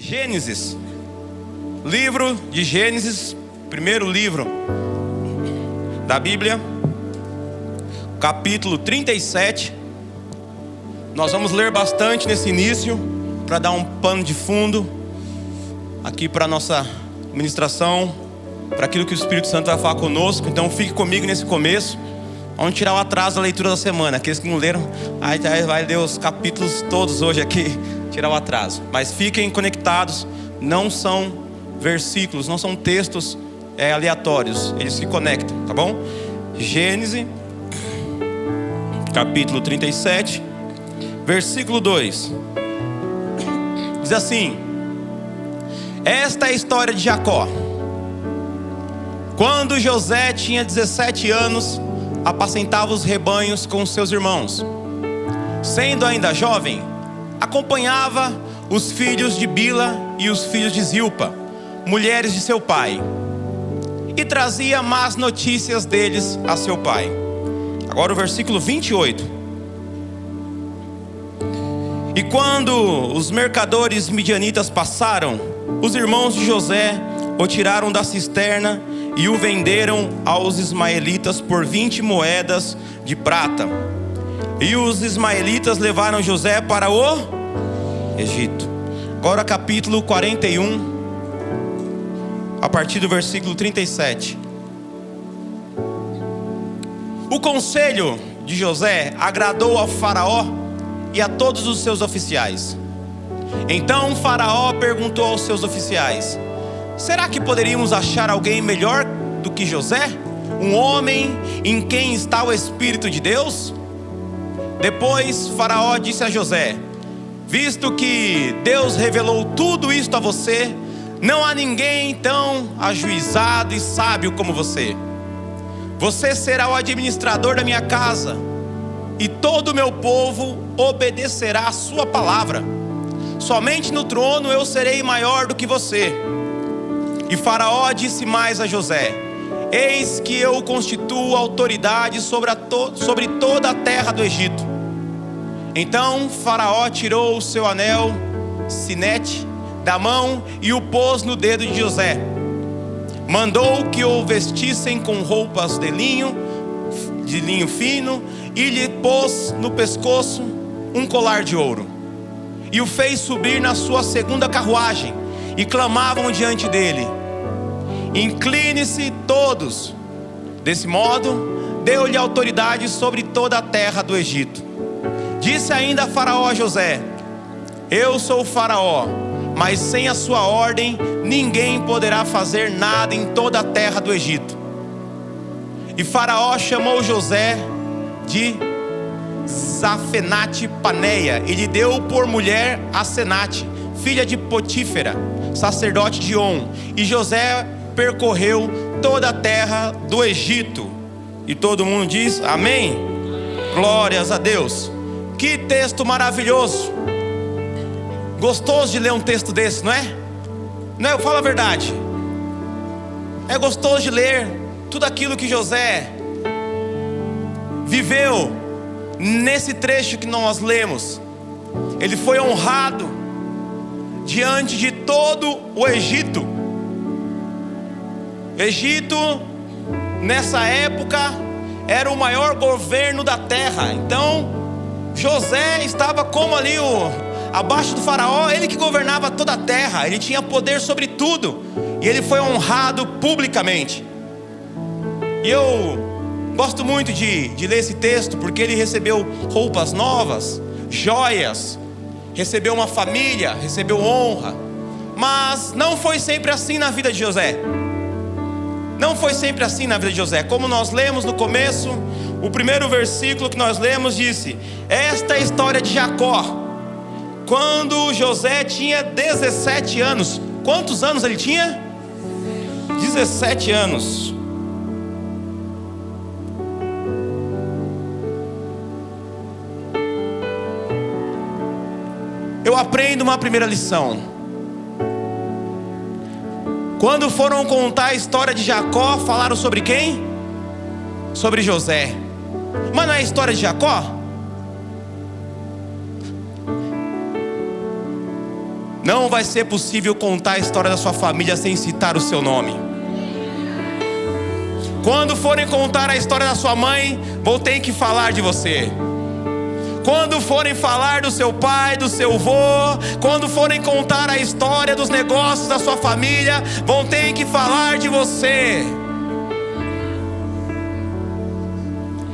Gênesis, livro de Gênesis, primeiro livro da Bíblia, capítulo 37. Nós vamos ler bastante nesse início, para dar um pano de fundo aqui para a nossa ministração, para aquilo que o Espírito Santo vai falar conosco. Então fique comigo nesse começo. Vamos tirar o atraso da leitura da semana. Aqueles que não leram, aí vai ler os capítulos todos hoje aqui, tirar o atraso. Mas fiquem conectados, não são versículos, não são textos aleatórios, eles se conectam, tá bom? Gênesis, capítulo 37, versículo 2. Diz assim: esta é a história de Jacó. Quando José tinha 17 anos, apacentava os rebanhos com seus irmãos. Sendo ainda jovem, acompanhava os filhos de Bila e os filhos de Zilpa, mulheres de seu pai, e trazia más notícias deles a seu pai. Agora o versículo 28. E quando os mercadores midianitas passaram, os irmãos de José o tiraram da cisterna e o venderam aos ismaelitas por 20 moedas de prata. E os ismaelitas levaram José para o Egito. Agora capítulo 41, a partir do versículo 37. O conselho de José agradou ao faraó e a todos os seus oficiais. Então o faraó perguntou aos seus oficiais: será que poderíamos achar alguém melhor do que José? Um homem em quem está o Espírito de Deus? Depois faraó disse a José: visto que Deus revelou tudo isto a você, não há ninguém tão ajuizado e sábio como você. Você será o administrador da minha casa, e todo o meu povo obedecerá a sua palavra. Somente no trono eu serei maior do que você. E faraó disse mais a José: eis que eu constituo autoridade sobre toda a terra do Egito. Então faraó tirou o seu anel sinete da mão e o pôs no dedo de José. Mandou que o vestissem com roupas de linho fino, e lhe pôs no pescoço um colar de ouro. E o fez subir na sua segunda carruagem, e clamavam diante dele: incline-se todos. Desse modo deu-lhe autoridade sobre toda a terra do Egito. Disse ainda faraó a José: eu sou o faraó, mas sem a sua ordem ninguém poderá fazer nada em toda a terra do Egito. E faraó chamou José de Zafenate Paneia e lhe deu por mulher a Senate, filha de Potífera, sacerdote de On. E José percorreu toda a terra do Egito. E todo mundo diz amém? Glórias a Deus. Que texto maravilhoso. Gostoso de ler um texto desse, não é? Não é? Eu falo a verdade. É gostoso de ler tudo aquilo que José viveu nesse trecho que nós lemos. Ele foi honrado diante de todo o Egito. Egito, nessa época, era o maior governo da terra. Então, José estava como ali abaixo do faraó, ele que governava toda a terra. Ele tinha poder sobre tudo. E ele foi honrado publicamente. E eu gosto muito de ler esse texto, porque ele recebeu roupas novas, joias, recebeu uma família, recebeu honra. Mas não foi sempre assim na vida de José. Não foi sempre assim na vida de José. Como nós lemos no começo, o primeiro versículo que nós lemos disse: esta é a história de Jacó. Quando José tinha 17 anos. Quantos anos ele tinha? 17 anos. Eu aprendo uma primeira lição. Quando foram contar a história de Jacó, falaram sobre quem? Sobre José. Mas não é a história de Jacó? Não vai ser possível contar a história da sua família sem citar o seu nome. Quando forem contar a história da sua mãe, vão ter que falar de você. Quando forem falar do seu pai, do seu avô, quando forem contar a história dos negócios da sua família, vão ter que falar de você.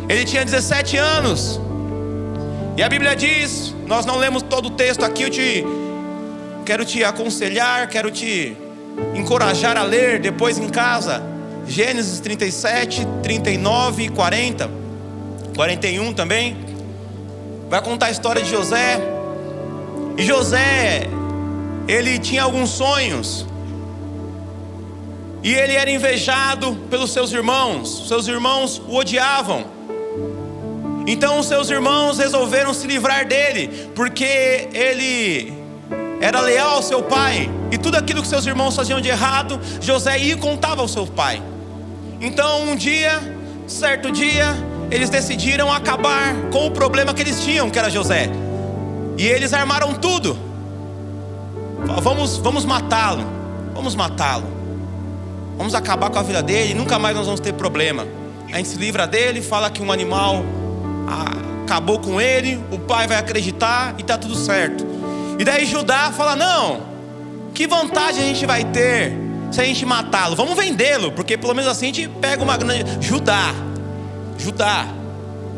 Ele tinha 17 anos. E a Bíblia diz, nós não lemos todo o texto aqui, quero te aconselhar, quero te encorajar a ler depois em casa. Gênesis 37, 39 e 40, 41 também. Vai contar a história de José. E José, ele tinha alguns sonhos. E ele era invejado pelos seus irmãos. Seus irmãos o odiavam. Então os seus irmãos resolveram se livrar dele, porque ele era leal ao seu pai. E tudo aquilo que seus irmãos faziam de errado, José ia e contava ao seu pai. Então certo dia, eles decidiram acabar com o problema que eles tinham, que era José. E eles armaram tudo. Vamos matá-lo. Vamos matá-lo. Vamos acabar com a vida dele, nunca mais nós vamos ter problema. A gente se livra dele, fala que um animal acabou com ele, o pai vai acreditar e tá tudo certo. E daí Judá fala: não, que vantagem a gente vai ter se a gente matá-lo? Vamos vendê-lo, porque pelo menos assim a gente pega uma grande... Judá.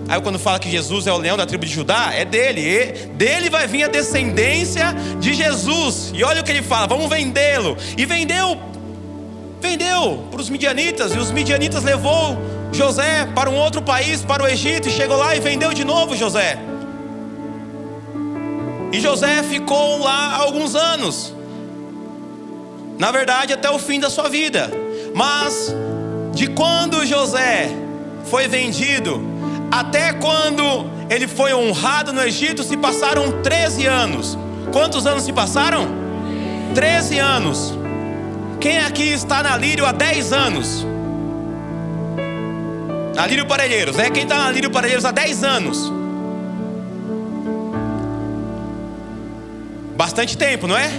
Aí quando fala que Jesus é o leão da tribo de Judá, é dele vai vir a descendência de Jesus. E olha o que ele fala: vamos vendê-lo. E vendeu para os midianitas. E os midianitas levou José para um outro país, para o Egito. E chegou lá e vendeu de novo José. E José ficou lá alguns anos, na verdade até o fim da sua vida. Mas de quando José foi vendido até quando ele foi honrado no Egito, se passaram 13 anos. Quantos anos se passaram? 13 anos. Quem aqui está na Lírio há 10 anos? Na Lírio Parelheiros, né? Quem está na Lírio Parelheiros há 10 anos? Bastante tempo, não é?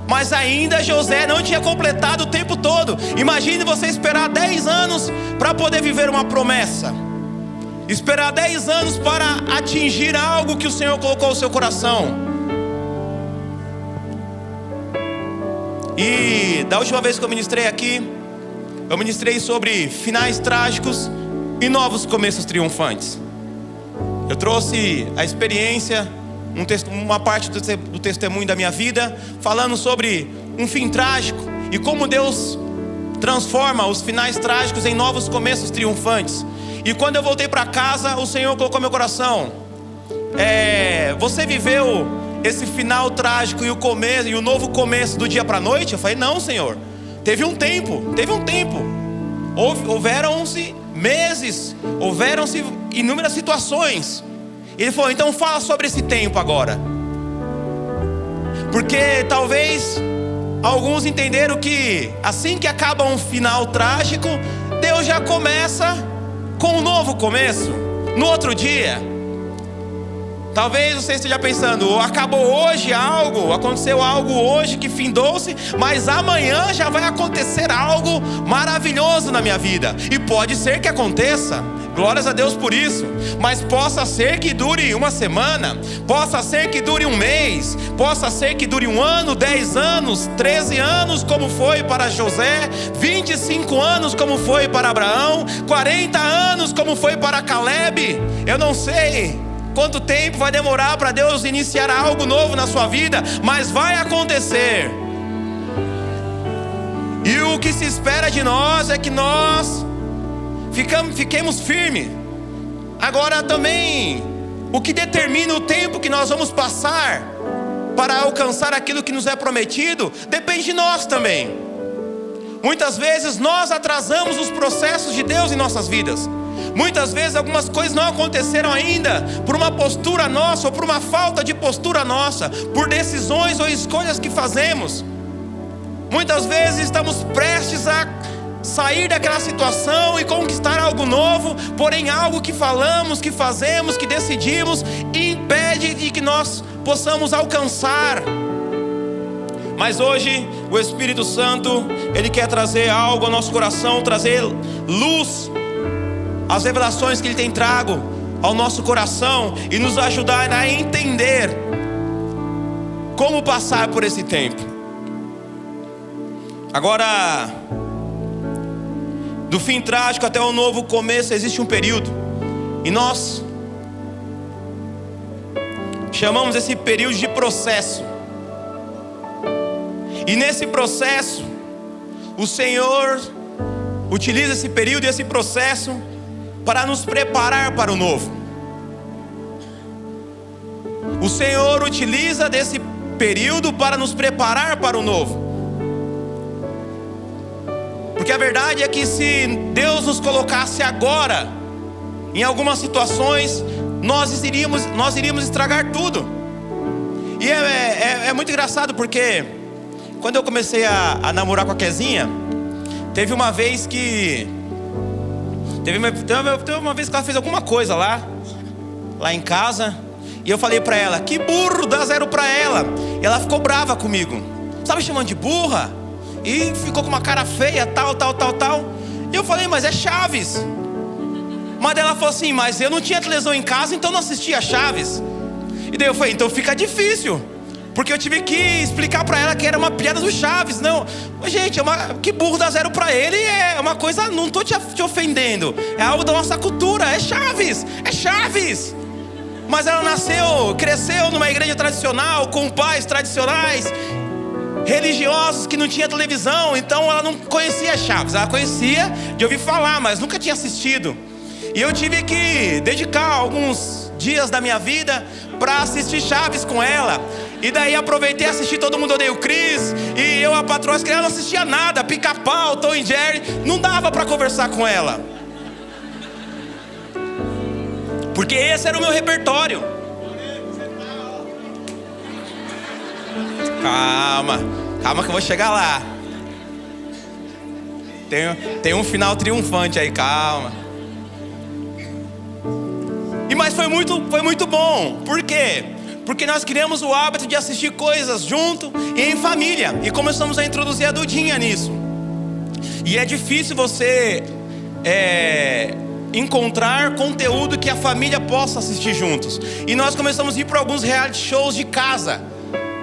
Mas ainda José não tinha completado o tempo todo. Imagine você esperar 10 anos para poder viver uma promessa. Esperar 10 anos para atingir algo que o Senhor colocou no seu coração. E da última vez que eu ministrei aqui, eu ministrei sobre finais trágicos e novos começos triunfantes. Eu trouxe a experiência, uma parte do testemunho da minha vida, falando sobre um fim trágico e como Deus transforma os finais trágicos em novos começos triunfantes. E quando eu voltei para casa, o Senhor colocou no meu coração: você viveu esse final trágico e o começo e o novo começo do dia para a noite? Eu falei: não, Senhor, teve um tempo. Houveram-se meses, houveram-se inúmeras situações. Ele falou: então fala sobre esse tempo agora. Porque talvez alguns entenderam que assim que acaba um final trágico, Deus já começa com um novo começo no outro dia. Talvez você esteja pensando: acabou hoje algo, aconteceu algo hoje que findou-se, mas amanhã já vai acontecer algo maravilhoso na minha vida. E pode ser que aconteça, glórias a Deus por isso. Mas possa ser que dure uma semana, possa ser que dure um mês, possa ser que dure um ano, 10 anos, 13 anos, como foi para José, 25 anos, como foi para Abraão, 40 anos, como foi para Caleb. Eu não sei quanto tempo vai demorar para Deus iniciar algo novo na sua vida, mas vai acontecer. E o que se espera de nós é que nós fiquemos firmes. Agora também, o que determina o tempo que nós vamos passar para alcançar aquilo que nos é prometido, depende de nós também. Muitas vezes nós atrasamos os processos de Deus em nossas vidas. Muitas vezes algumas coisas não aconteceram ainda por uma postura nossa, ou por uma falta de postura nossa, por decisões ou escolhas que fazemos. Muitas vezes estamos prestes a sair daquela situação e conquistar algo novo, porém algo que falamos, que fazemos, que decidimos, impede de que nós possamos alcançar. Mas hoje o Espírito Santo, Ele quer trazer algo ao nosso coração, trazer luz, as revelações que Ele tem trago ao nosso coração e nos ajudar a entender como passar por esse tempo. Agora, do fim trágico até o novo começo existe um período, e nós chamamos esse período de processo. E nesse processo, o Senhor utiliza esse período e esse processo para nos preparar para o novo. O Senhor utiliza desse período para nos preparar para o novo. Porque a verdade é que se Deus nos colocasse agora em algumas situações, nós iríamos estragar tudo. E é muito engraçado porque quando eu comecei a namorar com a Kezinha, teve uma vez que ela fez alguma coisa lá em casa, e eu falei pra ela: que burro, dá 0 pra ela. E ela ficou brava comigo, sabe, chamando de burra, e ficou com uma cara feia, tal. E eu falei: mas é Chaves. Mas ela falou assim: mas eu não tinha televisão em casa, então não assistia Chaves. E daí eu falei: então fica difícil, porque eu tive que explicar pra ela que era uma piada do Chaves. Não, mas gente, que burro dá 0 pra ele é uma coisa, não tô te ofendendo, é algo da nossa cultura, é Chaves. Mas ela cresceu numa igreja tradicional, com pais tradicionais, religiosos, que não tinha televisão, então ela não conhecia Chaves. Ela conhecia de ouvir falar, mas nunca tinha assistido. E eu tive que dedicar alguns dias da minha vida para assistir Chaves com ela. E daí aproveitei e assisti Todo Mundo Odeia o Chris, e eu, a patroa, ela não assistia nada, Pica-Pau, Tom e Jerry. Não dava para conversar com ela, porque esse era o meu repertório. Calma que eu vou chegar lá. Tem um final triunfante aí, calma. Mas foi muito bom. Por quê? Porque nós criamos o hábito de assistir coisas junto e em família, e começamos a introduzir a Dudinha nisso. E é difícil você encontrar conteúdo que a família possa assistir juntos. E nós começamos a ir para alguns reality shows de casa,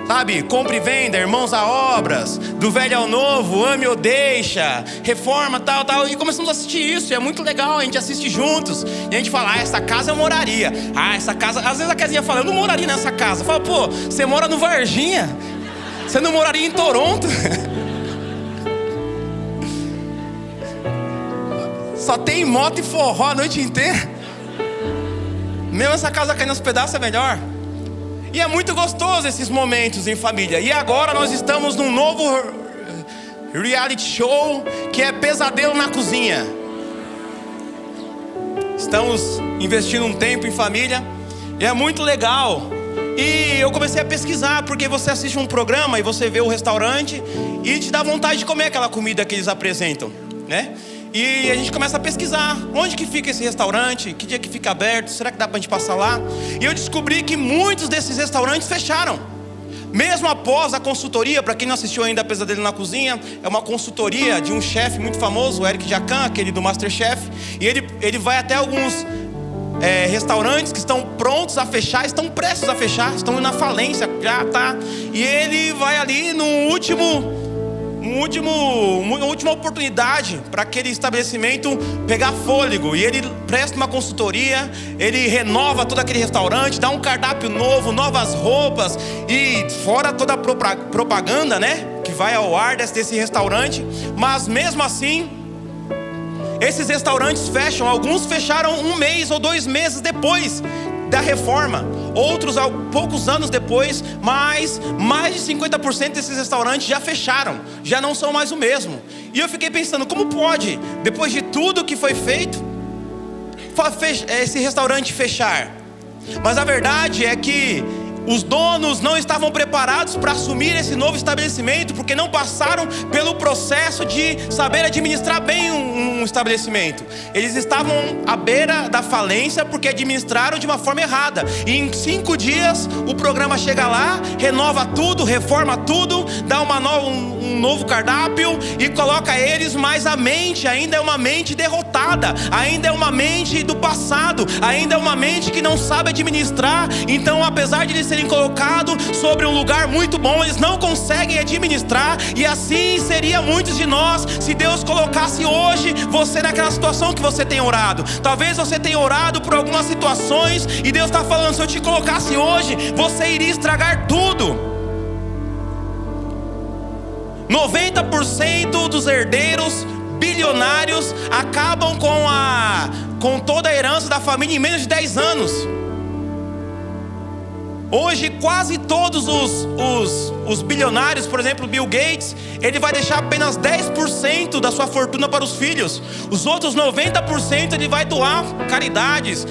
sabe? Compra e Venda, Irmãos a Obras, Do Velho ao Novo, Ame ou Deixa, Reforma, tal. E começamos a assistir isso, e é muito legal, a gente assiste juntos. E a gente fala: essa casa eu moraria. Essa casa, às vezes a Kezinha fala: eu não moraria nessa casa. Fala: pô, você mora no Varginha, você não moraria em Toronto? Só tem moto e forró a noite inteira. Mesmo essa casa caindo aos pedaços é melhor. E é muito gostoso esses momentos em família. E agora nós estamos num novo reality show, que é Pesadelo na Cozinha. Estamos investindo um tempo em família, e é muito legal. E eu comecei a pesquisar, porque você assiste um programa e você vê o restaurante e te dá vontade de comer aquela comida que eles apresentam, né? E a gente começa a pesquisar: onde que fica esse restaurante, que dia que fica aberto, será que dá pra gente passar lá? E eu descobri que muitos desses restaurantes fecharam, mesmo após a consultoria. Para quem não assistiu ainda a Pesadelo na Cozinha, é uma consultoria de um chefe muito famoso, o Eric Jacan, aquele do Masterchef. E ele vai até alguns restaurantes que estão prontos a fechar, estão prestes a fechar, estão na falência, já tá. E ele vai ali uma última oportunidade para aquele estabelecimento pegar fôlego. E ele presta uma consultoria, ele renova todo aquele restaurante, dá um cardápio novo, novas roupas, e fora toda a propaganda, né, que vai ao ar desse restaurante. Mas mesmo assim, esses restaurantes fecham. Alguns fecharam 1 mês ou 2 meses depois da reforma, outros há poucos anos depois. Mas mais de 50% desses restaurantes já fecharam, já não são mais o mesmo. E eu fiquei pensando: como pode, depois de tudo que foi feito, esse restaurante fechar? Mas a verdade é que Os donos não estavam preparados para assumir esse novo estabelecimento, porque não passaram pelo processo de saber administrar bem um estabelecimento. Eles estavam à beira da falência porque administraram de uma forma errada. E em 5 dias o programa chega lá, renova tudo, reforma tudo, dá um novo cardápio e coloca eles, mas a mente ainda é uma mente derrotada, ainda é uma mente do passado, ainda é uma mente que não sabe administrar. Então, apesar de eles serem colocados sobre um lugar muito bom, eles não conseguem administrar. E assim seria muitos de nós, se Deus colocasse hoje você naquela situação que você tem orado. Talvez você tenha orado por algumas situações e Deus está falando: se eu te colocasse hoje, você iria estragar tudo. 90% dos herdeiros bilionários acabam com toda a herança da família em menos de 10 anos. Hoje quase todos os bilionários, por exemplo, Bill Gates, ele vai deixar apenas 10% da sua fortuna para os filhos. Os outros 90% ele vai doar caridades,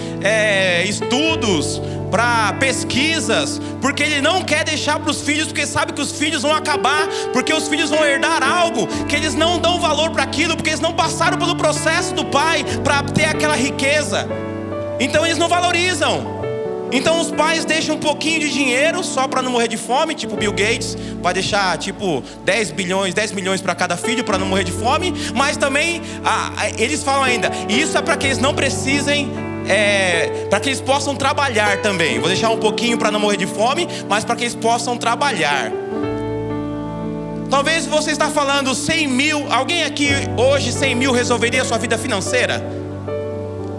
estudos, para pesquisas, porque ele não quer deixar para os filhos, porque sabe que os filhos vão acabar, porque os filhos vão herdar algo que eles não dão valor para aquilo, porque eles não passaram pelo processo do pai para ter aquela riqueza. Então eles não valorizam. Então os pais deixam um pouquinho de dinheiro só para não morrer de fome, tipo Bill Gates vai deixar tipo 10 milhões para cada filho para não morrer de fome. Mas também eles falam ainda, e isso é para que eles não precisem, para que eles possam trabalhar também. Vou deixar um pouquinho para não morrer de fome, mas para que eles possam trabalhar. Talvez você está falando 100 mil, alguém aqui hoje 100 mil resolveria a sua vida financeira?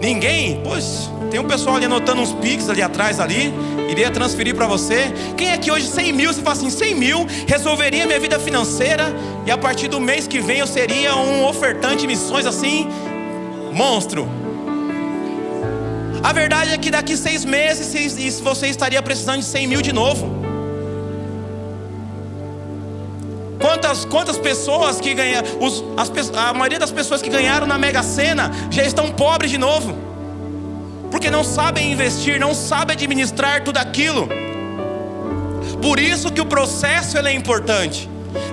Ninguém? Pois tem um pessoal ali anotando uns Pix ali atrás ali, iria transferir para você. Quem aqui hoje 100 mil, você fala assim, 100 mil resolveria minha vida financeira, e a partir do mês que vem eu seria um ofertante de missões assim, monstro. A verdade é que daqui 6 meses você estaria precisando de 100 mil de novo. Quantas pessoas que ganham, a maioria das pessoas que ganharam na Mega Sena já estão pobres de novo, porque não sabem investir, não sabem administrar tudo aquilo. Por isso que o processo ele é importante.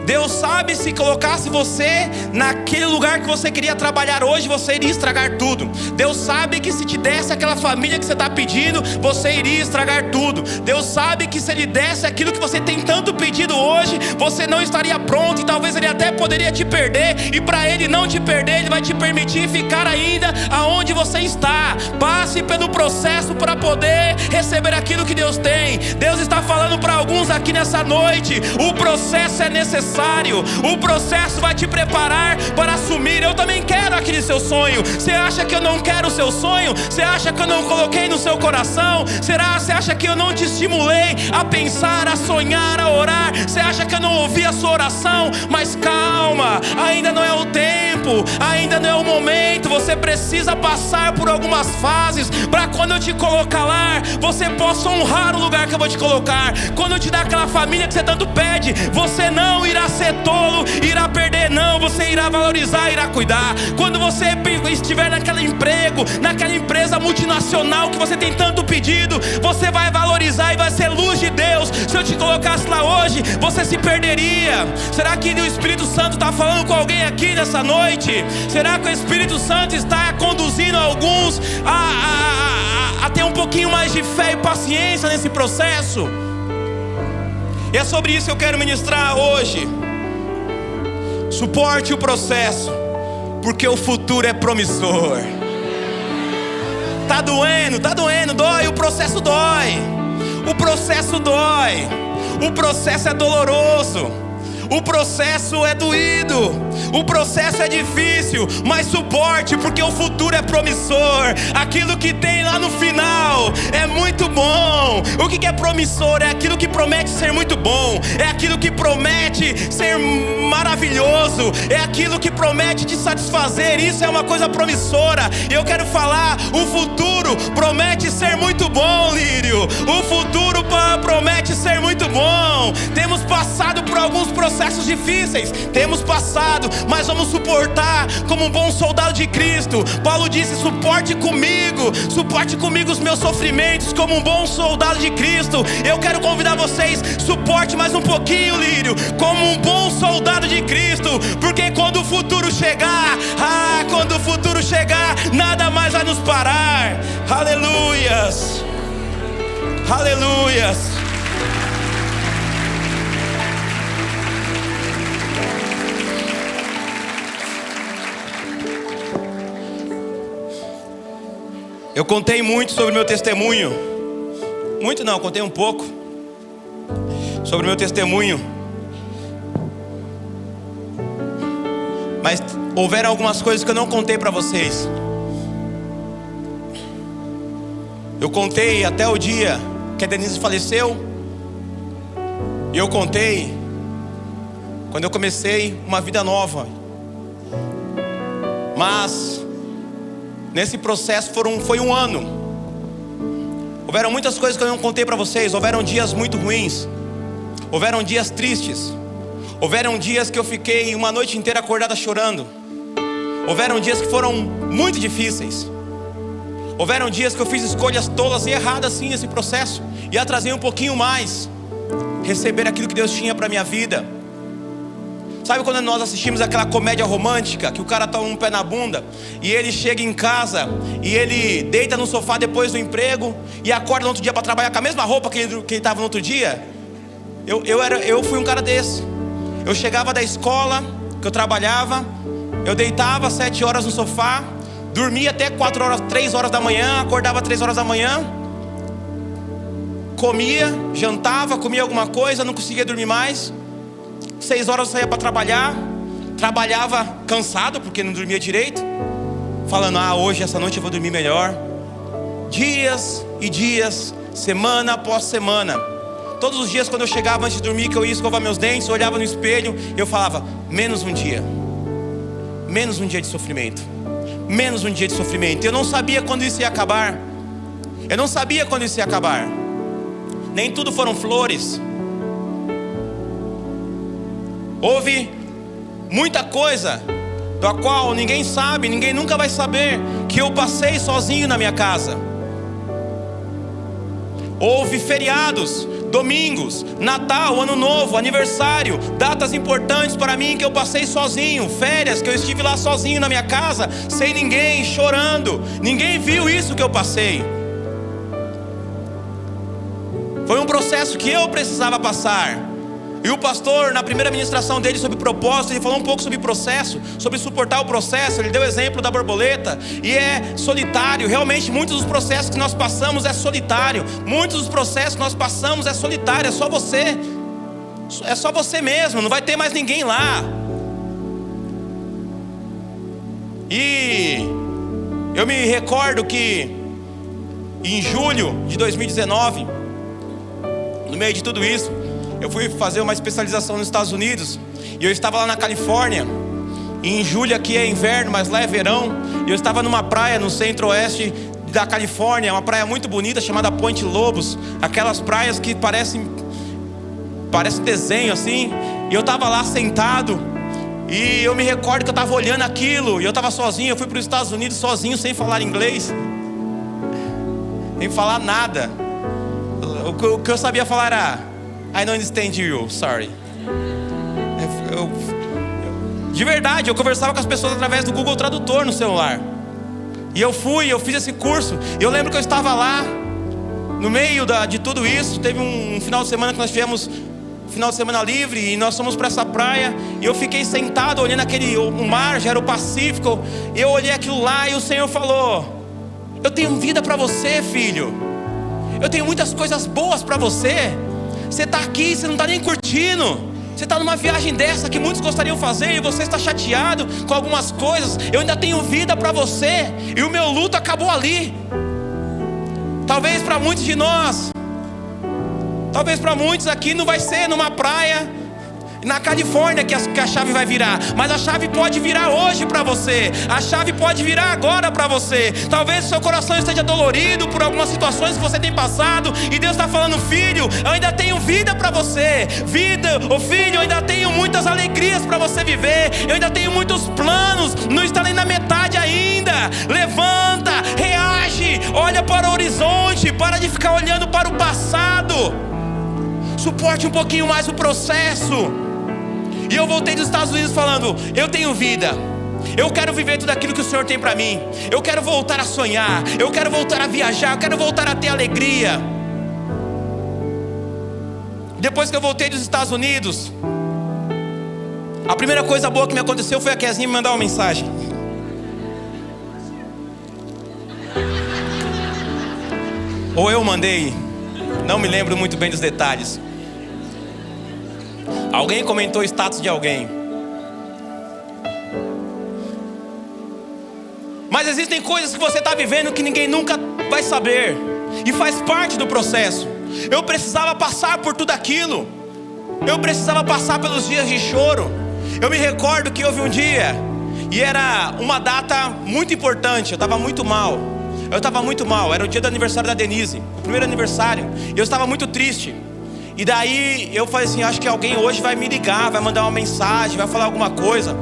Deus sabe, se colocasse você naquele lugar que você queria trabalhar hoje, você iria estragar tudo. Deus sabe que se te desse aquela família que você está pedindo, você iria estragar tudo. Deus sabe que se Ele desse aquilo que você tem tanto pedido hoje, você não estaria pronto, e talvez Ele até poderia te perder. E para Ele não te perder, Ele vai te permitir ficar ainda aonde você está. Passe pelo processo para poder receber aquilo que Deus tem. Deus está falando para alguns aqui nessa noite: o processo é necessário. O processo vai te preparar para assumir. Eu também quero aquele seu sonho. Você acha que eu não quero o seu sonho? Você acha que eu não coloquei no seu coração? Você acha que eu não te estimulei a pensar, a sonhar, a orar? Você acha que eu não ouvi a sua oração? Mas calma, ainda não é o tempo, ainda não é o momento. Você precisa passar por algumas fases para quando eu te colocar lá, você possa honrar o lugar que eu vou te colocar. Quando eu te dar aquela família que você tanto pede, você não irá ser tolo, irá perder, não, você irá valorizar, irá cuidar. Quando você estiver naquele emprego, naquela empresa multinacional que você tem tanto pedido, você vai valorizar e vai ser luz de Deus. Se eu te colocasse lá hoje, você se perderia. Será que o Espírito Santo está falando com alguém aqui nessa noite? Será que o Espírito Santo está conduzindo alguns a ter um pouquinho mais de fé e paciência nesse processo? E é sobre isso que eu quero ministrar hoje. Suporte o processo, porque o futuro é promissor. Tá doendo, dói, o processo dói. O processo dói. O processo é doloroso. O processo é doído, o processo é difícil, mas suporte, porque o futuro é promissor. Aquilo que tem lá no final é muito bom. O que é promissor? É aquilo que promete ser muito bom, é aquilo que promete ser maravilhoso, é aquilo que promete te satisfazer. Isso é uma coisa promissora. E eu quero falar, o futuro promete ser muito bom, Lírio. O futuro promete ser muito bom. Temos passado por alguns processos difíceis, temos passado, mas vamos suportar como um bom soldado de Cristo. Paulo disse: suporte comigo os meus sofrimentos como um bom soldado de Cristo. Eu quero convidar vocês: suporte mais um pouquinho, Lírio, como um bom soldado de Cristo, porque quando o futuro chegar, nada mais vai nos parar. Aleluias, aleluias. Eu contei muito sobre o meu testemunho. Muito não, contei um pouco sobre o meu testemunho. Mas houveram algumas coisas que eu não contei para vocês. Eu contei até o dia que a Denise faleceu. E eu contei quando eu comecei uma vida nova. Mas nesse processo foi um ano. Houveram muitas coisas que eu não contei para vocês. Houveram dias muito ruins. Houveram dias tristes. Houveram dias que eu fiquei uma noite inteira acordada chorando. Houveram dias que foram muito difíceis. Houveram dias que eu fiz escolhas tolas e erradas sim nesse processo. E atrasei um pouquinho mais receber aquilo que Deus tinha para minha vida. Sabe quando nós assistimos aquela comédia romântica, que o cara toma um pé na bunda e ele chega em casa e ele deita no sofá depois do emprego e acorda no outro dia para trabalhar com a mesma roupa que ele estava no outro dia? Eu fui um cara desse. Eu chegava da escola que eu trabalhava, eu deitava 7 horas no sofá, dormia até 3 horas da manhã, acordava 3 horas da manhã, comia, jantava, comia alguma coisa, não conseguia dormir mais. 6 horas eu saía para trabalhar, trabalhava cansado porque não dormia direito, falando: hoje, essa noite eu vou dormir melhor. Dias e dias, semana após semana. Todos os dias quando eu chegava antes de dormir, que eu ia escovar meus dentes, eu olhava no espelho e eu falava: menos um dia de sofrimento, menos um dia de sofrimento. Eu não sabia quando isso ia acabar. Nem tudo foram flores. Houve muita coisa da qual ninguém sabe, ninguém nunca vai saber, que eu passei sozinho na minha casa. Houve feriados, domingos, Natal, Ano Novo, aniversário, datas importantes para mim que eu passei sozinho. Férias que eu estive lá sozinho na minha casa, sem ninguém, chorando. Ninguém viu isso que eu passei. Foi um processo que eu precisava passar. E o pastor, na primeira ministração dele sobre propósito, ele falou um pouco sobre processo, sobre suportar o processo. Ele deu o exemplo da borboleta. E é solitário. Realmente muitos dos processos que nós passamos é solitário. Muitos dos processos que nós passamos é solitário. É só você. É só você mesmo. Não vai ter mais ninguém lá. E eu me recordo que em julho de 2019, no meio de tudo isso, eu fui fazer uma especialização nos Estados Unidos. E eu estava lá na Califórnia. E em julho aqui é inverno, mas lá é verão. E eu estava numa praia no centro-oeste da Califórnia. Uma praia muito bonita chamada Point Lobos. Aquelas praias que parece desenho assim. E eu estava lá sentado. E eu me recordo que eu estava olhando aquilo. E eu estava sozinho. Eu fui para os Estados Unidos sozinho, sem falar inglês, sem falar nada. O que eu sabia falar era: I don't understand you, sorry. De verdade, eu conversava com as pessoas através do Google Tradutor no celular. E eu fiz esse curso. E eu lembro que eu estava lá, no meio de tudo isso. Teve um final de semana que nós tivemos final de semana livre. E nós fomos para essa praia. E eu fiquei sentado olhando o mar, já era o Pacífico. E eu olhei aquilo lá e o Senhor falou: eu tenho vida para você, filho. Eu tenho muitas coisas boas para você. Você está aqui, você não está nem curtindo. Você está numa viagem dessa que muitos gostariam de fazer e você está chateado com algumas coisas. Eu ainda tenho vida para você. E o meu luto acabou ali. Talvez para muitos de nós, talvez para muitos aqui não vai ser numa praia na Califórnia que a chave vai virar, mas a chave pode virar hoje para você. A chave pode virar agora para você. Talvez o seu coração esteja dolorido por algumas situações que você tem passado, e Deus está falando: filho, eu ainda tenho vida para você. Vida, filho, eu ainda tenho muitas alegrias para você viver. Eu ainda tenho muitos planos, não está nem na metade ainda. Levanta, reage, olha para o horizonte, para de ficar olhando para o passado. Suporte um pouquinho mais o processo. E eu voltei dos Estados Unidos falando: eu tenho vida, eu quero viver tudo aquilo que o Senhor tem para mim. Eu quero voltar a sonhar, eu quero voltar a viajar, eu quero voltar a ter alegria. Depois que eu voltei dos Estados Unidos, a primeira coisa boa que me aconteceu foi a Kezinha me mandar uma mensagem. Ou eu mandei, não me lembro muito bem dos detalhes. Alguém comentou o status de alguém. Mas existem coisas que você está vivendo que ninguém nunca vai saber, e faz parte do processo. Eu precisava passar por tudo aquilo. Eu precisava passar pelos dias de choro. Eu me recordo que houve um dia, e era uma data muito importante. Eu estava muito mal. Era o dia do aniversário da Denise, o primeiro aniversário. E eu estava muito triste. E daí eu falei assim: acho que alguém hoje vai me ligar, vai mandar uma mensagem, vai falar alguma coisa.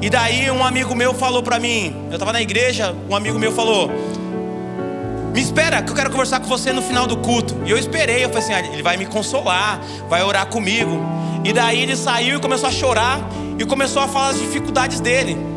E daí um amigo meu falou pra mim, eu estava na igreja, um amigo meu falou: me espera que eu quero conversar com você no final do culto. E eu esperei, eu falei assim: ele vai me consolar, vai orar comigo. E daí ele saiu e começou a chorar, e começou a falar as dificuldades dele.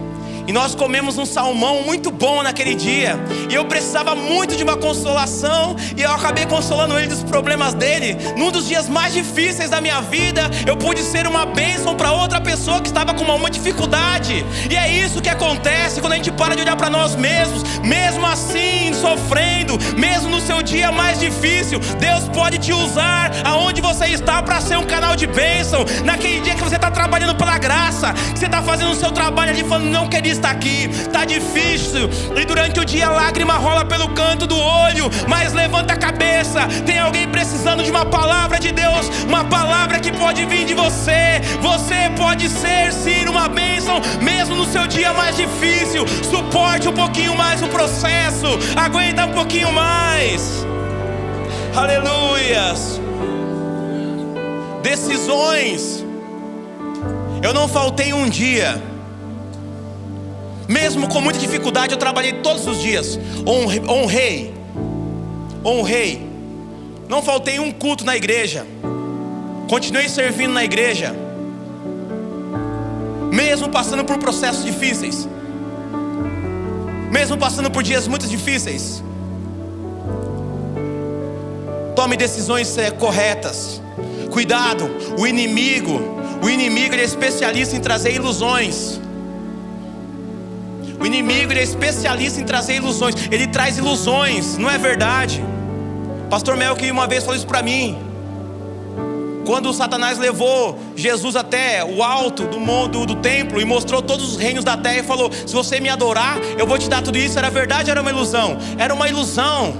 E nós comemos um salmão muito bom naquele dia, e eu precisava muito de uma consolação, e eu acabei consolando ele dos problemas dele. Num dos dias mais difíceis da minha vida, eu pude ser uma bênção para outra pessoa que estava com uma dificuldade. E é isso que acontece quando a gente para de olhar para nós mesmos. Mesmo assim, sofrendo, mesmo no seu dia mais difícil, Deus pode te usar aonde você está para ser um canal de bênção. Naquele dia que você está trabalhando pela graça, que você está fazendo o seu trabalho ali, falando: não queria estar aqui, está difícil, e durante o dia a lágrima rola pelo canto do olho, mas levanta a cabeça, tem alguém precisando de uma palavra de Deus, uma palavra que pode vir de você. Você pode ser sim uma bênção, mesmo no seu dia mais difícil. Suporte um pouquinho mais o processo, aguenta um pouquinho mais. Aleluias. Decisões. Eu não faltei um dia. Mesmo com muita dificuldade, eu trabalhei todos os dias. Honrei. Não faltei um culto na igreja. Continuei servindo na igreja, mesmo passando por processos difíceis, mesmo passando por dias muito difíceis. Tome decisões corretas. Cuidado, o inimigo ele é especialista em trazer ilusões. O inimigo ele é especialista em trazer ilusões. Ele traz ilusões, não é verdade? Pastor Melk uma vez falou isso para mim. Quando o Satanás levou Jesus até o alto do templo e mostrou todos os reinos da terra e falou: se você me adorar, eu vou te dar tudo isso. Era verdade ou era uma ilusão? Era uma ilusão,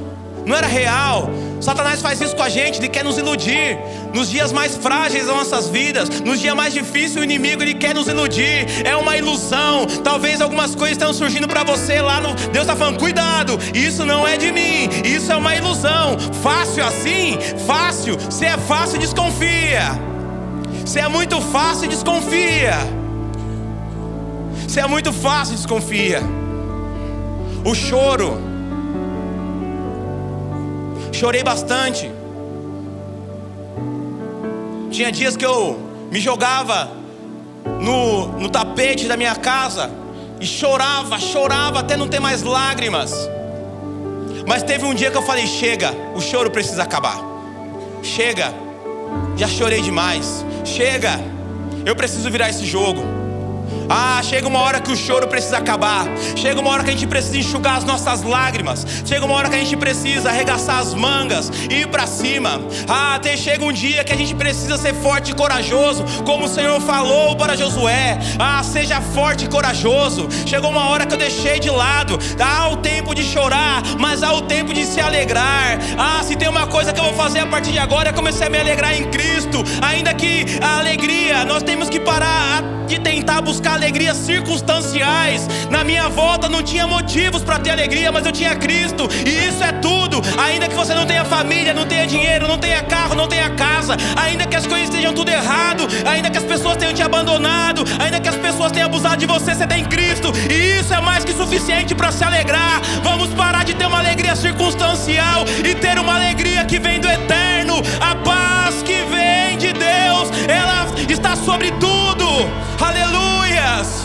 não era real. Satanás faz isso com a gente, ele quer nos iludir. Nos dias mais frágeis das nossas vidas, nos dias mais difíceis, o inimigo ele quer nos iludir. É uma ilusão. Talvez algumas coisas estão surgindo para você lá no... Deus está falando: cuidado, isso não é de mim, isso é uma ilusão. Fácil assim? Fácil. Se é fácil, desconfia. Se é muito fácil, desconfia. Se é muito fácil, desconfia. O choro. Chorei bastante. Tinha dias que eu me jogava no tapete da minha casa e chorava até não ter mais lágrimas. Mas teve um dia que eu falei: chega, o choro precisa acabar. Chega, já chorei demais. Chega, eu preciso virar esse jogo. Chega uma hora que o choro precisa acabar. Chega uma hora que a gente precisa enxugar as nossas lágrimas. Chega uma hora que a gente precisa arregaçar as mangas e ir para cima. Chega um dia que a gente precisa ser forte e corajoso, como o Senhor falou para Josué. Seja forte e corajoso. Chegou uma hora que eu deixei de lado. Há o tempo de chorar, mas há o tempo de se alegrar. Se tem uma coisa que eu vou fazer a partir de agora, é começar a me alegrar em Cristo. Ainda que a alegria, nós temos que parar de tentar buscar alegrias circunstanciais. Na minha volta não tinha motivos para ter alegria, mas eu tinha Cristo, e isso é tudo. Ainda que você não tenha família, não tenha dinheiro, não tenha carro, não tenha casa, ainda que as coisas estejam tudo errado, ainda que as pessoas tenham te abandonado, ainda que as pessoas tenham abusado de você, você tem Cristo, e isso é mais que suficiente para se alegrar. Vamos parar de ter uma alegria circunstancial e ter uma alegria que vem do eterno. A paz que vem de Deus, ela está sobre tudo. Aleluias,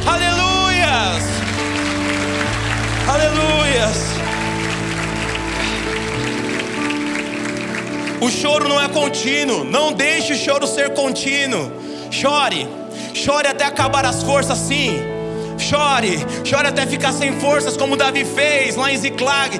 aleluias, aleluias. O choro não é contínuo. Não deixe o choro ser contínuo. Chore, chore até acabar as forças, sim. Chore até ficar sem forças, como Davi fez lá em Ziclag.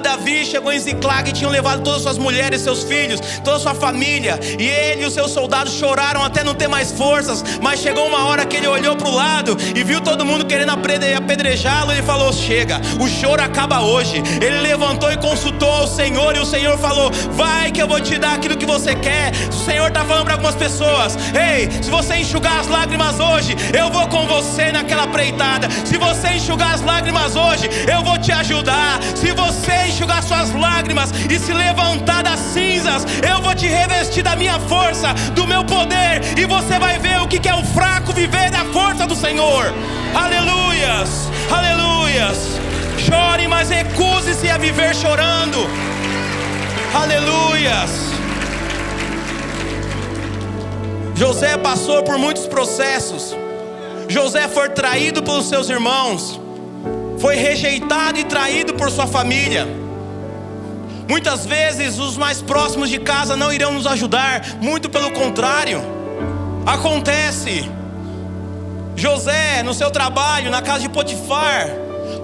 Davi chegou em Ziclag e tinham levado todas as suas mulheres, seus filhos, toda a sua família, e ele e os seus soldados choraram até não ter mais forças. Mas chegou uma hora que ele olhou para o lado e viu todo mundo querendo apedrejá-lo. Ele falou: chega, o choro acaba hoje. Ele levantou e consultou ao Senhor, e o Senhor falou: vai que eu vou te dar aquilo que você quer. O Senhor está falando para algumas pessoas: ei, se você enxugar as lágrimas hoje, eu vou com você naquela preitada. Se você enxugar as lágrimas hoje, eu vou te ajudar. Se você enxugar suas lágrimas e se levantar das cinzas, eu vou te revestir da minha força, do meu poder, e você vai ver o que é o fraco viver da força do Senhor. Aleluias, aleluias. Chore, mas recuse-se a viver chorando. Aleluias. José passou por muitos processos. José foi traído pelos seus irmãos, foi rejeitado e traído por sua família. Muitas vezes os mais próximos de casa não irão nos ajudar, muito pelo contrário. Acontece. José, no seu trabalho, na casa de Potifar,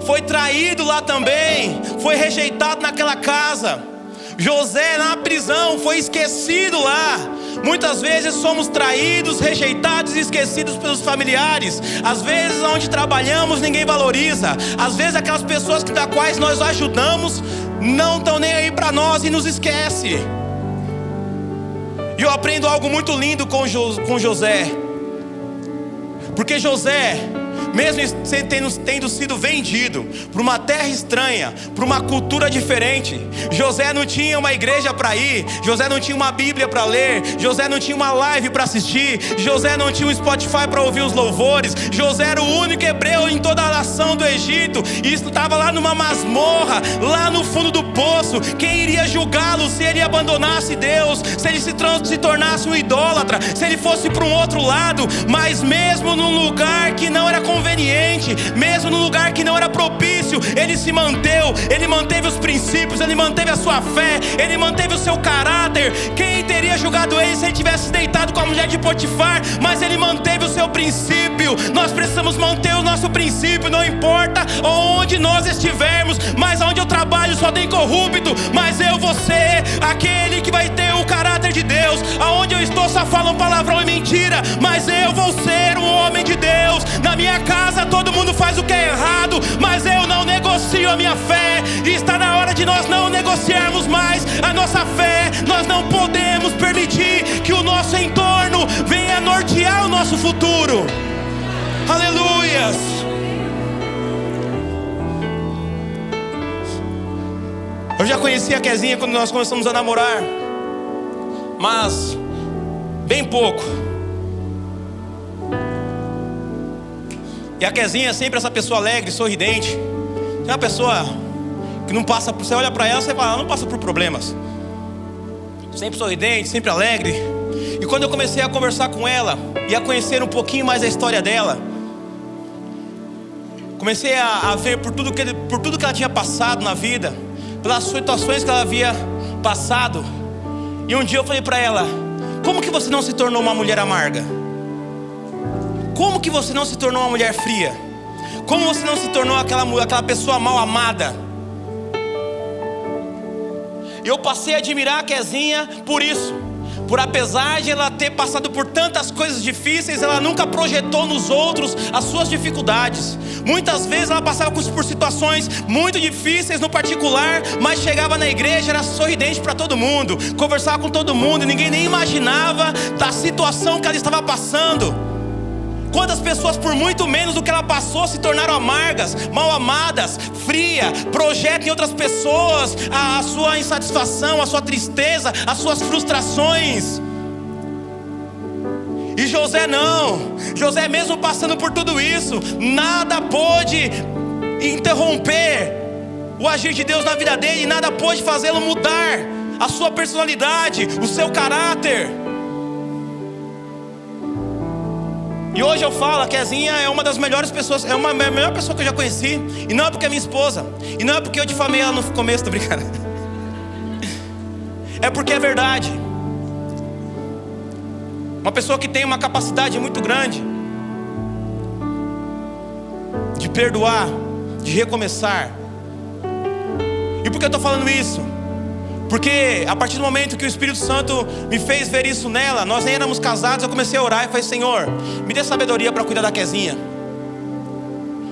foi traído lá também, foi rejeitado naquela casa. José na prisão foi esquecido lá. Muitas vezes somos traídos, rejeitados e esquecidos pelos familiares. Às vezes onde trabalhamos ninguém valoriza. Às vezes aquelas pessoas das quais nós ajudamos não estão nem aí para nós e nos esquece. E eu aprendo algo muito lindo com José. Porque José, mesmo tendo sido vendido para uma terra estranha, para uma cultura diferente, José não tinha uma igreja para ir, José não tinha uma Bíblia para ler, José não tinha uma live para assistir, José não tinha um Spotify para ouvir os louvores. José era o único hebreu em toda a nação do Egito, e estava lá numa masmorra, lá no fundo do poço. Quem iria julgá-lo se ele abandonasse Deus, se ele se tornasse um idólatra, se ele fosse para um outro lado? Mas mesmo num lugar que não era conveniente, mesmo no lugar que não era propício, ele se manteve, ele manteve os princípios, ele manteve a sua fé, ele manteve o seu caráter. Quem teria julgado ele se ele tivesse deitado com a mulher de Potifar? Mas ele manteve o seu princípio. Nós precisamos manter o nosso princípio, não importa onde nós estivermos. Mas onde eu trabalho só tem corrupto, mas eu vou ser aquele que vai ter o caráter de Deus. Aonde eu estou só falam palavrão e mentira, mas eu vou ser um homem de Deus. Na minha casa todo mundo faz o que é errado, mas eu não negocio a minha fé. E está na hora de nós não negociarmos mais a nossa fé. Nós não podemos permitir que o nosso entorno venha nortear o nosso futuro. Aleluias. Eu já conheci a Kezinha quando nós começamos a namorar, mas bem pouco. E a Kezinha é sempre essa pessoa alegre, sorridente. É uma pessoa que não passa por... Você olha para ela e você fala, ela não passa por problemas. Sempre sorridente, sempre alegre. E quando eu comecei a conversar com ela e a conhecer um pouquinho mais a história dela, comecei a ver por tudo que ela tinha passado na vida, pelas situações que ela havia passado. E um dia eu falei para ela, como que você não se tornou uma mulher amarga? Como que você não se tornou uma mulher fria? Como você não se tornou aquela pessoa mal amada? Eu passei a admirar a Kezinha por isso. Por apesar de ela ter passado por tantas coisas difíceis, ela nunca projetou nos outros as suas dificuldades. Muitas vezes ela passava por situações muito difíceis no particular, mas chegava na igreja, era sorridente para todo mundo, conversava com todo mundo, e ninguém nem imaginava da situação que ela estava passando. Quantas pessoas, por muito menos do que ela passou, se tornaram amargas, mal amadas, fria, projetam em outras pessoas a sua insatisfação, a sua tristeza, as suas frustrações. E José não. José, mesmo passando por tudo isso, nada pôde interromper o agir de Deus na vida dele, nada pôde fazê-lo mudar a sua personalidade, o seu caráter. E hoje eu falo, a Kezinha é uma das melhores pessoas, é a melhor pessoa que eu já conheci. E não é porque é minha esposa, e não é porque eu difamei ela no começo, tô brincando. É porque é verdade. Uma pessoa que tem uma capacidade muito grande de perdoar, de recomeçar. E por que eu estou falando isso? Porque a partir do momento que o Espírito Santo me fez ver isso nela, nós nem éramos casados, eu comecei a orar e falei: Senhor, me dê sabedoria para cuidar da Kezinha.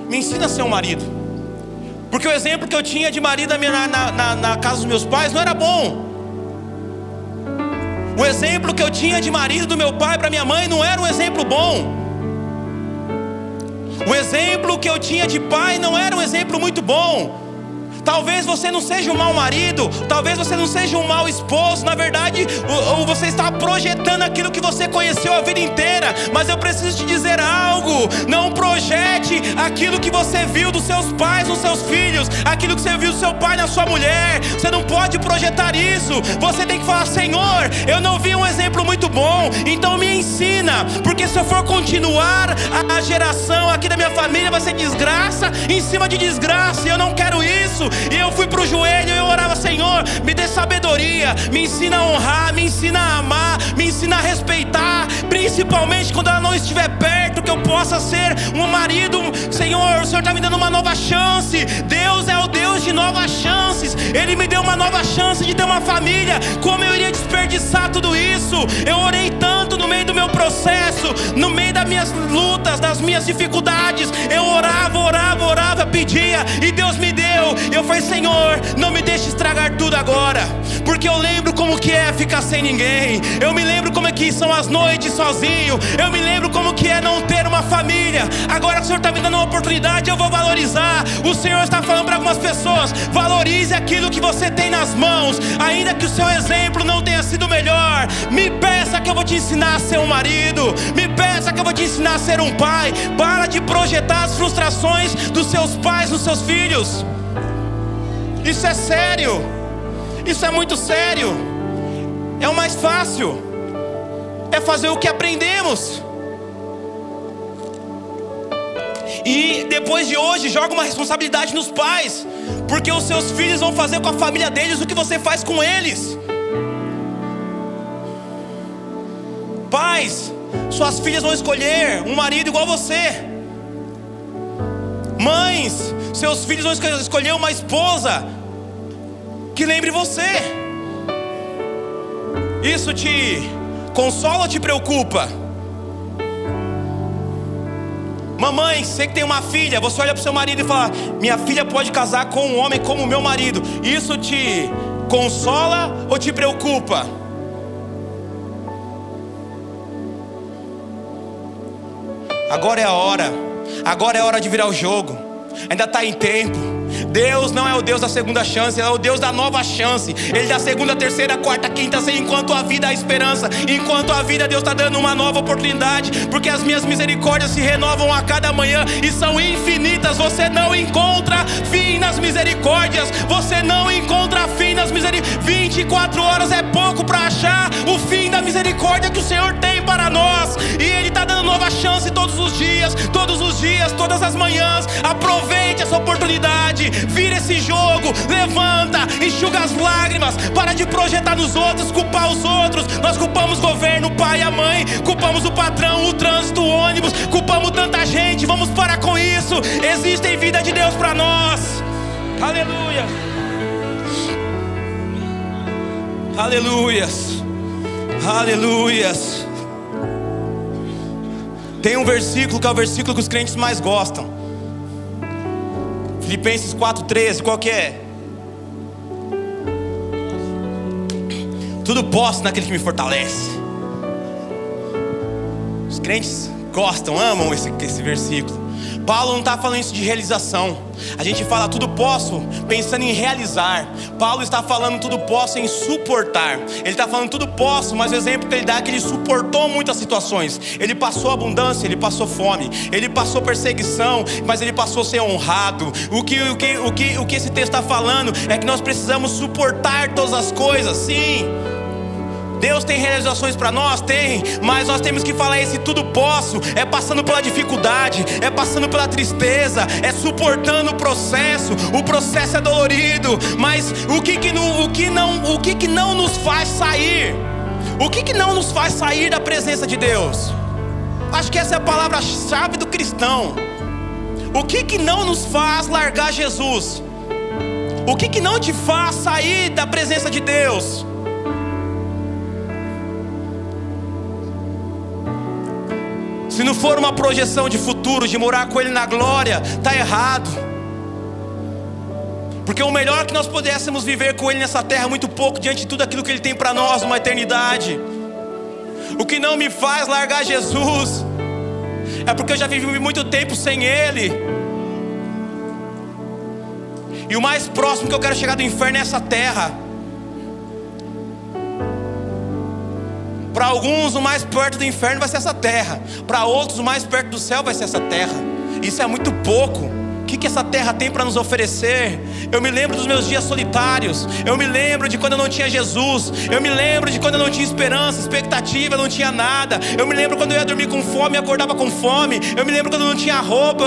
Me ensina a ser um marido. Porque o exemplo que eu tinha de marido na casa dos meus pais não era bom. O exemplo que eu tinha de marido do meu pai para minha mãe não era um exemplo bom. O exemplo que eu tinha de pai não era um exemplo muito bom. Talvez você não seja um mau marido, talvez você não seja um mau esposo. Na verdade, você está projetando aquilo que você conheceu a vida inteira. Mas eu preciso te dizer algo: não projete aquilo que você viu dos seus pais nos seus filhos, aquilo que você viu do seu pai na sua mulher. Você não pode projetar isso. Você tem que falar: Senhor, eu não vi um exemplo muito bom, então me ensina. Porque se eu for continuar, a geração aqui da minha família vai ser desgraça em cima de desgraça, e eu não quero isso. E eu fui para o joelho e eu orava: Senhor, me dê sabedoria, me ensina a honrar, me ensina a amar, me ensina a respeitar, principalmente quando ela não estiver perto, que eu possa ser um marido. Senhor, o Senhor está me dando uma nova chance. Deus é o Deus de novas chances. Ele me deu uma nova chance de ter uma família. Como eu iria desperdiçar tudo isso? Eu orei tanto no meio do meu processo, no meio das minhas lutas, das minhas dificuldades. Eu orava, pedia, e Deus me deu. Eu falei: Senhor, não me deixe estragar tudo agora, porque eu lembro como que é ficar sem ninguém. Eu me lembro como é que são as noites sozinho. Eu me lembro como que é não ter uma família. Agora que o Senhor está me dando uma oportunidade, eu vou valorizar. O Senhor está falando para algumas pessoas: valorize aquilo que você tem nas mãos. Ainda que o seu exemplo não tenha sido melhor, me peça que eu vou te ensinar a ser um marido. Me peça que eu vou te ensinar a ser um pai. Para de projetar as frustrações dos seus pais nos seus filhos. Isso é sério. Isso é muito sério. É o mais fácil. É fazer o que aprendemos. E depois de hoje, joga uma responsabilidade nos pais, porque os seus filhos vão fazer com a família deles o que você faz com eles. Pais, suas filhas vão escolher um marido igual você. Mães, seus filhos vão escolher uma esposa que lembre você. Isso te consola ou te preocupa? Mamãe, você que tem uma filha, você olha para o seu marido e fala: minha filha pode casar com um homem como o meu marido. Isso te consola ou te preocupa? Agora é a hora. Agora é hora de virar o jogo. Ainda está em tempo. Deus não é o Deus da segunda chance, Ele é o Deus da nova chance. Ele dá segunda, terceira, quarta, quinta, sexta. Enquanto a vida há esperança, enquanto a vida, Deus está dando uma nova oportunidade. Porque as minhas misericórdias se renovam a cada manhã e são infinitas. Você não encontra fim nas misericórdias. Você não encontra fim nas misericórdias. 24 horas é pouco para achar o fim da misericórdia que o Senhor tem para nós. E Ele está dando nova chance todos os dias, todas as manhãs. Aproveite essa oportunidade. Vira esse jogo, levanta, enxuga as lágrimas. Para de projetar nos outros, culpar os outros. Nós culpamos o governo, o pai e a mãe, culpamos o patrão, o trânsito, o ônibus, culpamos Existe vida de Deus para nós. Aleluia. Aleluias. Aleluias. Tem um versículo que é o versículo que os crentes mais gostam. Filipenses 4:13, qual que é? Tudo posso naquele que me fortalece. Os crentes gostam, amam esse versículo. Paulo não está falando isso de realização. A gente fala tudo posso pensando em realizar. Paulo está falando tudo posso em suportar. Ele está falando tudo posso, mas o exemplo que ele dá é que ele suportou muitas situações. Ele passou abundância, ele passou fome, ele passou perseguição, mas ele passou a ser honrado. O que esse texto está falando é que nós precisamos suportar todas as coisas. Sim, Deus tem realizações para nós? Tem, mas nós temos que falar esse tudo posso. É passando pela dificuldade, é passando pela tristeza, é suportando o processo. O processo é dolorido, mas o que não nos faz sair? O que não nos faz sair da presença de Deus? Acho que essa é a palavra-chave do cristão. O que não nos faz largar Jesus? O que não te faz sair da presença de Deus? Se não for uma projeção de futuro, de morar com Ele na glória, está errado. Porque o melhor que nós pudéssemos viver com Ele nessa terra é muito pouco diante de tudo aquilo que Ele tem para nós numa eternidade. O que não me faz largar Jesus é porque eu já vivi muito tempo sem Ele. E o mais próximo que eu quero chegar do inferno é essa terra. Para alguns o mais perto do inferno vai ser essa terra. Para outros o mais perto do céu vai ser essa terra. Isso é muito pouco. O que essa terra tem para nos oferecer? Eu me lembro dos meus dias solitários. Eu me lembro de quando eu não tinha Jesus. Eu me lembro de quando eu não tinha esperança, expectativa, eu não tinha nada. Eu me lembro quando eu ia dormir com fome e acordava com fome. Eu me lembro quando eu não tinha roupa.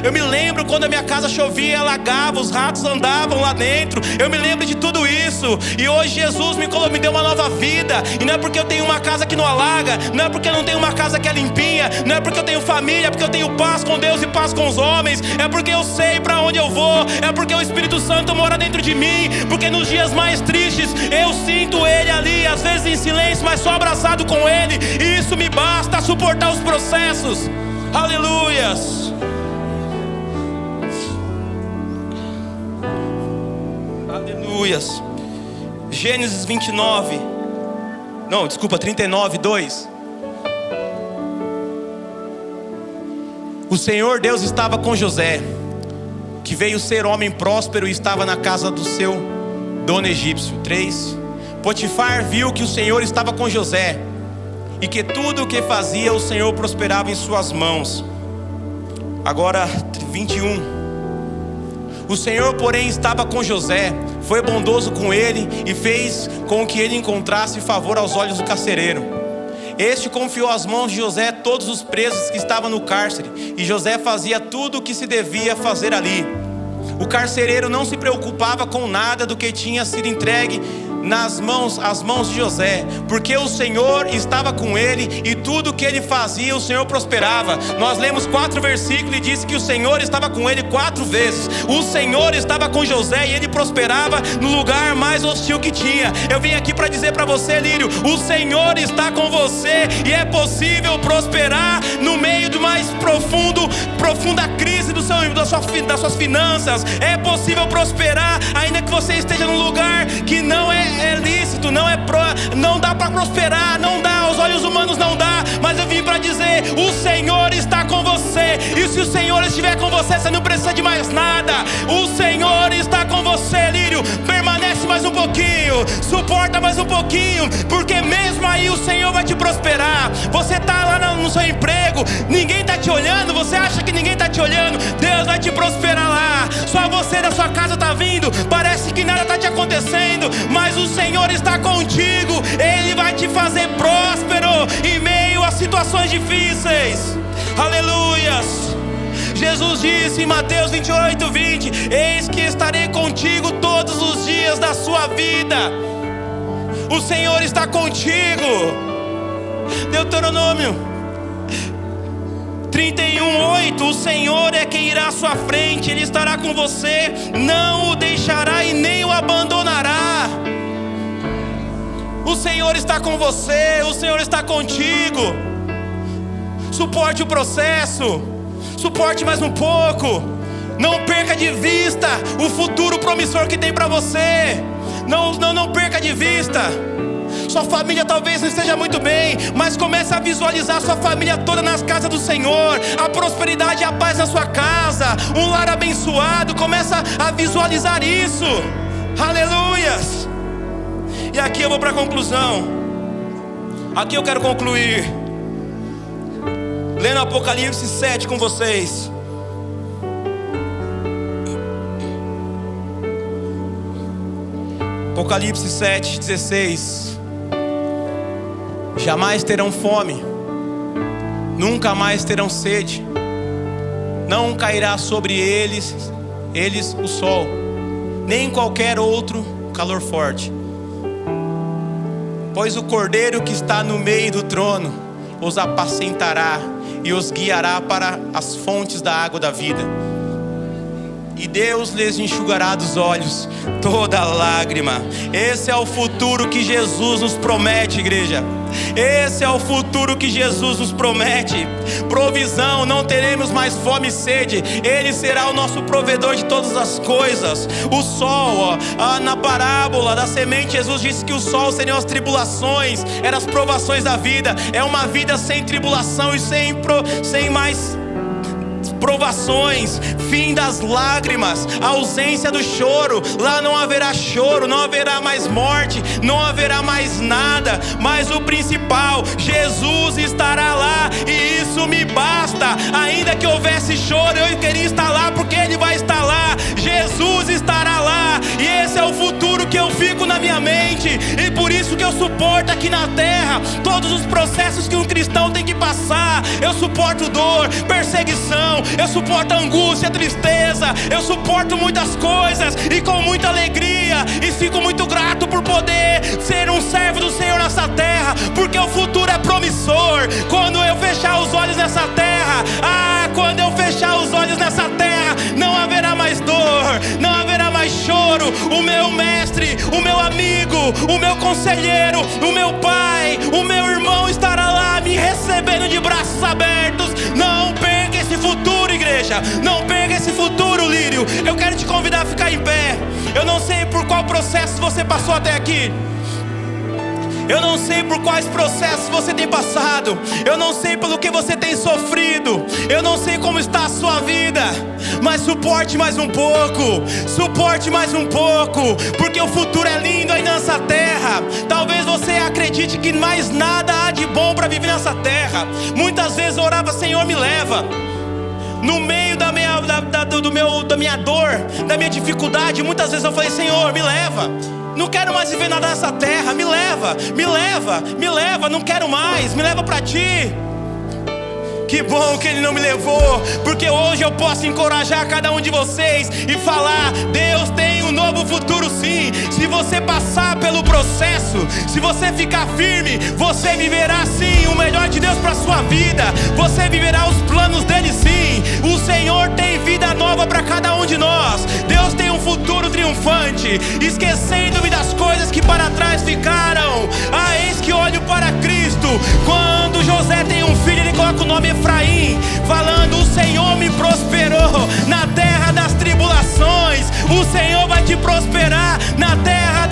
Eu me lembro quando a minha casa chovia e alagava, os ratos andavam lá dentro. Eu me lembro de tudo isso. E hoje Jesus me deu uma nova vida. E não é porque eu tenho uma casa que não alaga, não é porque eu não tenho uma casa que é limpinha, não é porque eu tenho família, é porque eu tenho paz com Deus e paz com os homens. É porque eu sei para onde eu vou, é porque o Espírito Santo mora dentro de mim. Porque nos dias mais tristes eu sinto Ele ali, às vezes em silêncio, mas só abraçado com Ele. E isso me basta suportar os processos. Aleluias. Aleluias. Gênesis 39:2. O Senhor Deus estava com José, que veio ser homem próspero e estava na casa do seu dono egípcio. 3. Potifar viu que o Senhor estava com José e que tudo o que fazia o Senhor prosperava em suas mãos. Agora 21. O Senhor, porém, estava com José, foi bondoso com ele e fez com que ele encontrasse favor aos olhos do carcereiro. Este confiou às mãos de José todos os presos que estavam no cárcere, e José fazia tudo o que se devia fazer ali. O carcereiro não se preocupava com nada do que tinha sido entregue às mãos de José, porque o Senhor estava com ele e tudo que ele fazia o Senhor prosperava. Nós lemos 4 versículos e disse que o Senhor estava com ele 4 vezes. O Senhor estava com José e ele prosperava no lugar mais hostil que tinha. Eu vim aqui para dizer para você, Lírio, o Senhor está com você e é possível prosperar no meio do mais profunda crise das suas finanças. É possível prosperar ainda que você esteja num lugar que não é lícito, não dá para prosperar, não dá, aos olhos humanos não dá, mas eu vim para dizer, o Senhor está com você, e se o Senhor estiver com você, você não precisa de mais nada. O Senhor está com você, Lírio, permanece mais um pouquinho, suporta mais um pouquinho, porque mesmo aí o Senhor vai te prosperar. Você está lá no seu emprego, ninguém está te olhando, você acha que ninguém está te olhando, Deus vai te prosperar lá. Só você da sua casa está vindo, parece que nada está te acontecendo, mas o Senhor está contigo. Ele vai te fazer próspero em meio a situações difíceis. Aleluias. Jesus disse em Mateus 28:20: eis que estarei contigo todos os dias da sua vida. O Senhor está contigo. Deuteronômio 31:8, o Senhor é quem irá à sua frente, Ele estará com você, não o deixará e nem o abandonará. O Senhor está com você, o Senhor está contigo. Suporte o processo, suporte mais um pouco. Não perca de vista o futuro promissor que tem para você. Não perca de vista. Sua família talvez não esteja muito bem, mas comece a visualizar sua família toda nas casas do Senhor, a prosperidade e a paz na sua casa, um lar abençoado. Começa a visualizar isso. Aleluias. E aqui eu vou para a conclusão. Aqui eu quero concluir lendo Apocalipse 7 com vocês. Apocalipse 7:16. Jamais terão fome, nunca mais terão sede, não cairá sobre eles o sol, nem qualquer outro calor forte. Pois o Cordeiro que está no meio do trono os apacentará e os guiará para as fontes da água da vida. E Deus lhes enxugará dos olhos toda lágrima. Esse é o futuro que Jesus nos promete, igreja. Esse é o futuro que Jesus nos promete. Provisão, não teremos mais fome e sede. Ele será o nosso provedor de todas as coisas. O sol, na parábola da semente, Jesus disse que o sol seriam as tribulações, eram as provações da vida. É uma vida sem tribulação e sem mais provações, fim das lágrimas, ausência do choro. Lá não haverá choro, não haverá mais morte, não haverá mais nada. Mas o principal, Jesus estará lá, e isso me basta. Ainda que houvesse choro, eu queria estar lá, porque Ele vai estar lá. Jesus estará lá, e esse é o futuro que eu fico na minha mente. E por isso que eu suporto aqui na terra todos os processos que um cristão tem que passar. Eu suporto dor, perseguição, eu suporto angústia, tristeza, eu suporto muitas coisas, e com muita alegria, e fico muito grato por poder ser um servo do Senhor nessa terra, porque o futuro é promissor. Quando eu fechar os olhos nessa terra, quando eu fechar os olhos nessa terra, não haverá mais dor, não haverá mais choro. O meu mestre, o meu amigo, o meu conselheiro, o meu pai, o meu irmão estará lá me recebendo de braços abertos. Não perca esse futuro, igreja. Não perca esse futuro, Lírio. Eu quero te convidar a ficar em pé. Eu não sei por qual processo você passou até aqui. Eu não sei por quais processos você tem passado. Eu não sei pelo que você tem sofrido. Eu não sei como está a sua vida. Mas suporte mais um pouco. Suporte mais um pouco, porque o futuro é lindo aí nessa terra. Talvez você acredite que mais nada há de bom para viver nessa terra. Muitas vezes eu orava: Senhor, me leva. No meio da minha dor, da minha dificuldade, muitas vezes eu falei: Senhor, me leva. Não quero mais viver nada nessa terra. Me leva, me leva, me leva. Não quero mais, me leva para Ti. Que bom que Ele não me levou, porque hoje eu posso encorajar cada um de vocês e falar: Deus tem um novo futuro sim. Se você passar pelo processo, se você ficar firme, você viverá sim o melhor de Deus para a sua vida. Você viverá os planos dEle sim. O Senhor tem vida nova para cada um de nós. Deus tem um futuro triunfante. Esquecendo-me das coisas que para trás ficaram, eis que olho para Cristo. Quando José tem um filho, ele coloca o nome Efraim, falando: o Senhor me prosperou na terra das tribulações. O Senhor vai te prosperar na terra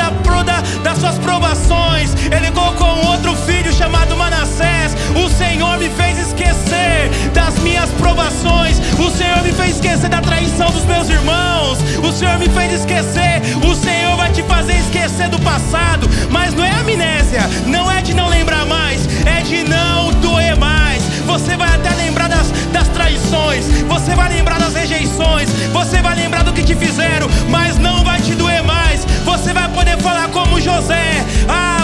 das suas provações. Ele colocou um outro filho chamado Manassés. O Senhor me fez esquecer das minhas provações. O Senhor me fez esquecer da traição dos meus irmãos. O Senhor me fez esquecer. O Senhor vai te fazer esquecer do passado. Mas não é amnésia, não é de não lembrar mais, é de não doer mais. Você vai até lembrar das traições, você vai lembrar das rejeições, você vai lembrar do que te fizeram, mas não vai te doer mais. Você vai poder falar como José: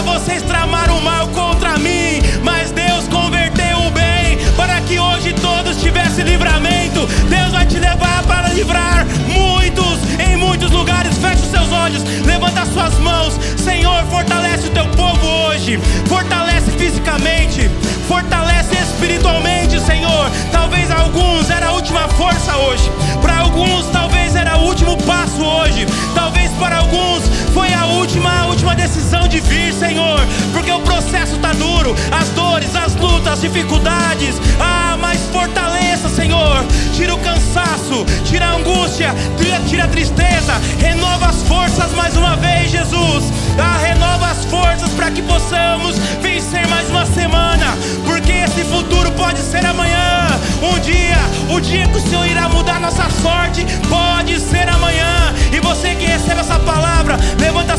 vocês tramaram o mal contra mim, mas Deus converteu o bem, para que hoje todos tivessem livramento. Deus vai te levar para livrar muitos em muitos lugares. Feche os seus olhos, levanta as suas mãos. Senhor, fortalece o teu povo hoje. Fortalece fisicamente, fortalece espiritualmente, Senhor. Talvez talvez alguns era a última força hoje. Para alguns talvez era o último passo hoje. Talvez para alguns foi a última decisão de vir, Senhor, porque o processo está duro, as dores, as lutas, as dificuldades. Mas fortaleça, Senhor. Tira o cansaço, tira a angústia, tira a tristeza. Renova as forças mais uma vez, Jesus. Renova as forças para que possamos vencer mais uma semana, porque esse futuro pode ser amanhã. O dia que o Senhor irá mudar nossa sorte pode ser amanhã. E você que recebe essa palavra, levanta